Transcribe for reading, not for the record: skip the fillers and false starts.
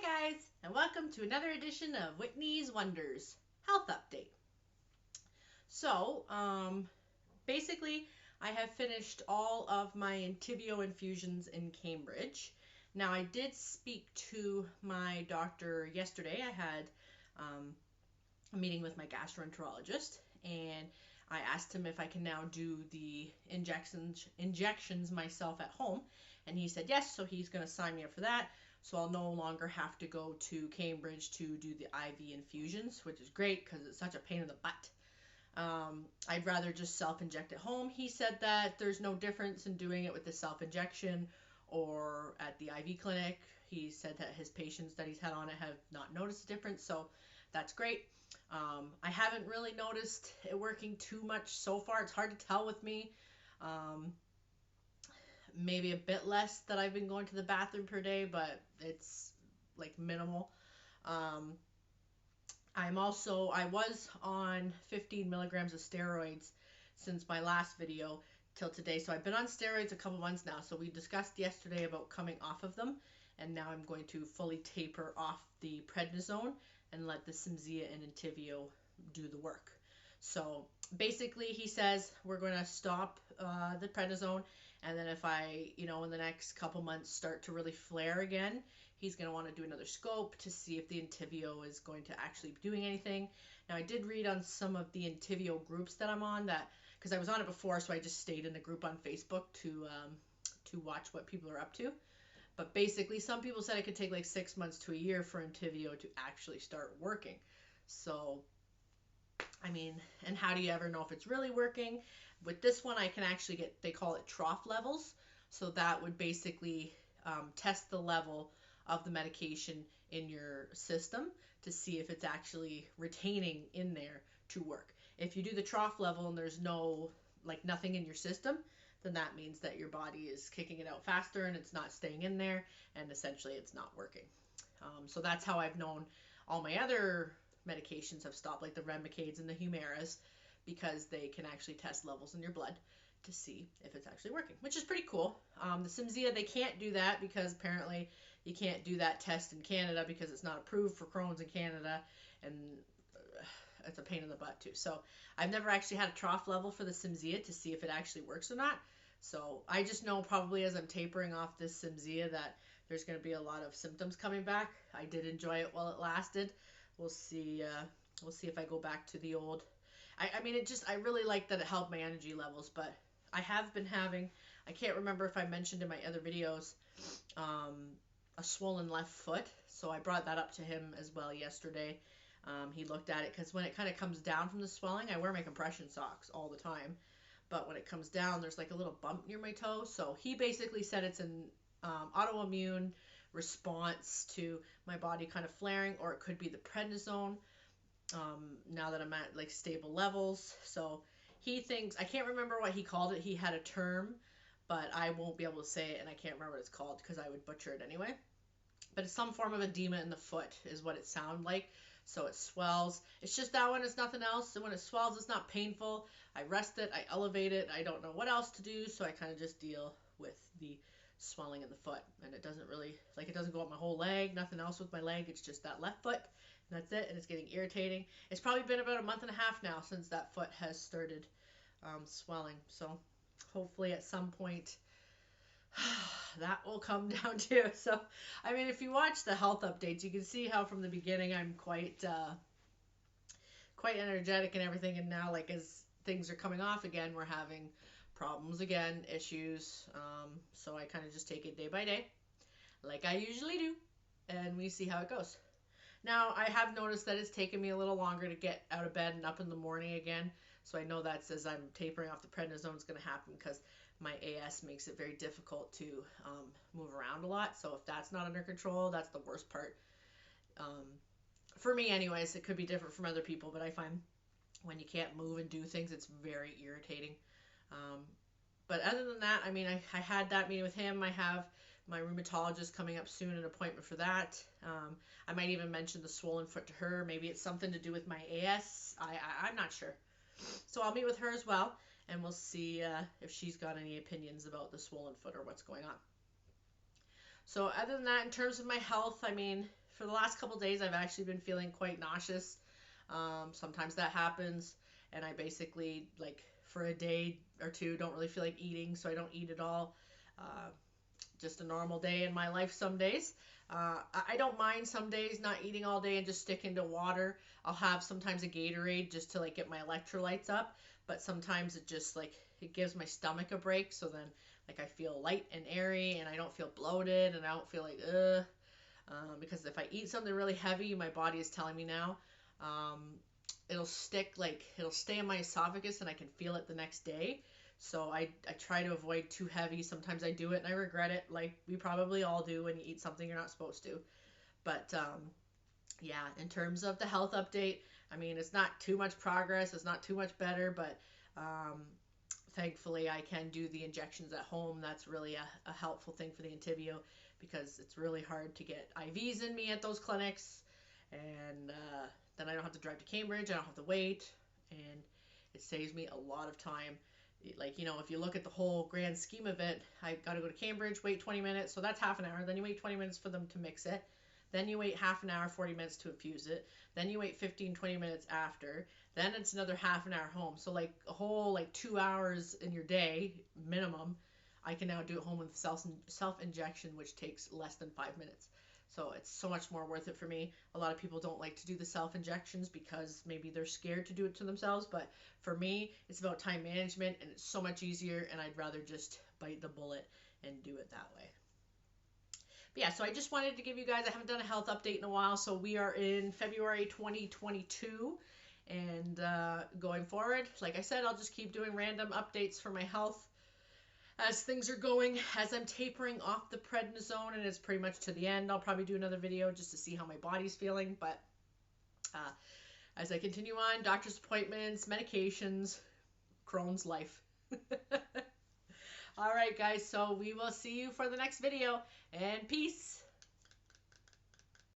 Hi guys, and welcome to another edition of Whitney's Wonders Health Update. Basically, I have finished all of my Entyvio infusions in Cambridge. Now, I did speak to my doctor yesterday. I had a meeting with my gastroenterologist, and I asked him if I can now do the injections myself at home, and he said yes, so he's going to sign me up for that. So I'll no longer have to go to Cambridge to do the IV infusions, which is great because it's such a pain in the butt. I'd rather just self-inject at home. He said that there's no difference in doing it with the self-injection or at the IV clinic. He said that his patients that he's had on it have not noticed a difference, so that's great. I haven't really noticed it working too much so far. It's hard to tell with me. Maybe a bit less that I've been going to the bathroom per day, but it's like minimal. I was on 15 milligrams of steroids since my last video till today. So I've been on steroids a couple months now. So we discussed yesterday about coming off of them. And now I'm going to fully taper off the prednisone and let the Cimzia and Entyvio do the work. So basically he says we're going to stop the prednisone, and then if I, in the next couple months start to really flare again, he's going to want to do another scope to see if the Entyvio is going to actually be doing anything. Now, I did read on some of the Entyvio groups that I'm on, that because I was on it before, so I just stayed in the group on Facebook to watch what people are up to. But basically, some people said it could take like 6 months to a year for Entyvio to actually start working. So, I mean, and how do you ever know if it's really working? With this one, I can actually get, they call it trough levels. So that would basically test the level of the medication in your system to see if it's actually retaining in there to work. If you do the trough level and there's nothing in your system, then that means that your body is kicking it out faster and it's not staying in there, and essentially it's not working. So that's how I've known all my other medications have stopped, like the Remicades and the Humiras, because they can actually test levels in your blood to see if it's actually working, which is pretty cool. The Cimzia, they can't do that because apparently you can't do that test in Canada because it's not approved for Crohn's in Canada, and it's a pain in the butt too. So I've never actually had a trough level for the Cimzia to see if it actually works or not. So I just know probably as I'm tapering off this Cimzia that there's going to be a lot of symptoms coming back. I did enjoy it while it lasted. We'll see. We'll see if I go back to the old. I mean, I really like that it helped my energy levels, but I have been having, I can't remember if I mentioned in my other videos, a swollen left foot. So I brought that up to him as well yesterday. He looked at it because when it kind of comes down from the swelling, I wear my compression socks all the time. But when it comes down, there's like a little bump near my toe. So he basically said it's an autoimmune response to my body kind of flaring, or it could be the prednisone. Now that I'm at like stable levels. So he thinks, I can't remember what he called it. He had a term, but I won't be able to say it, and I can't remember what it's called because I would butcher it anyway. But it's some form of edema in the foot is what it sounded like. So it swells. It's just that one is nothing else. And when it swells, it's not painful. I rest it, I elevate it. I don't know what else to do, so I kind of just deal with the swelling in the foot. And it doesn't really, it doesn't go up my whole leg, nothing else with my leg. It's just that left foot. And that's it, and it's getting irritating. It's probably been about a month and a half now since that foot has started swelling. So hopefully at some point that will come down too. So, I mean, if you watch the health updates, you can see how from the beginning I'm quite energetic and everything, and now as things are coming off again, we're having problems again, issues. So I kind of just take it day by day, like I usually do, and we see how it goes. Now, I have noticed that it's taken me a little longer to get out of bed and up in the morning again. So I know that's as I'm tapering off the prednisone is going to happen because my AS makes it very difficult to move around a lot. So if that's not under control, that's the worst part. For me anyways, it could be different from other people, but I find when you can't move and do things, it's very irritating. But other than that, I mean, I had that meeting with him. I have my rheumatologist coming up soon, an appointment for that. I might even mention the swollen foot to her. Maybe it's something to do with my AS. I'm not sure. So I'll meet with her as well, and we'll see if she's got any opinions about the swollen foot or what's going on. So other than that, in terms of my health, I mean, for the last couple days, I've actually been feeling quite nauseous. Sometimes that happens, and I basically, like, for a day or two, don't really feel like eating, so I don't eat at all. Uh, just a normal day in my life some days. I don't mind some days not eating all day and just sticking to water. I'll have sometimes a Gatorade just to like get my electrolytes up, but sometimes it just like it gives my stomach a break. So then like I feel light and airy and I don't feel bloated and I don't feel like because if I eat something really heavy, my body is telling me now. Um, it'll stick like it'll stay in my esophagus and I can feel it the next day. So I try to avoid too heavy. Sometimes I do it and I regret it, like we probably all do when you eat something you're not supposed to. But yeah, in terms of the health update, I mean, it's not too much progress, it's not too much better, but um, thankfully I can do the injections at home. That's really a helpful thing for the Entyvio because it's really hard to get IVs in me at those clinics. And then I don't have to drive to Cambridge, I don't have to wait, and it saves me a lot of time. Like, you know, if you look at the whole grand scheme of it, I got to go to Cambridge, wait 20 minutes, so that's half an hour. Then you wait 20 minutes for them to mix it. Then you wait half an hour, 40 minutes to infuse it. Then you wait 15, 20 minutes after. Then it's another half an hour home. So like a whole like 2 hours in your day minimum, I can now do at home with self injection, which takes less than 5 minutes. So it's so much more worth it for me. A lot of people don't like to do the self injections because maybe they're scared to do it to themselves, but for me, it's about time management and it's so much easier, and I'd rather just bite the bullet and do it that way. But yeah, so I just wanted to give you guys, I haven't done a health update in a while, so we are in February 2022. And going forward, like I said, I'll just keep doing random updates for my health as things are going, as I'm tapering off the prednisone, and it's pretty much to the end. I'll probably do another video just to see how my body's feeling, but as I continue on, doctor's appointments, medications, Crohn's life. All right, guys, so we will see you for the next video, and peace.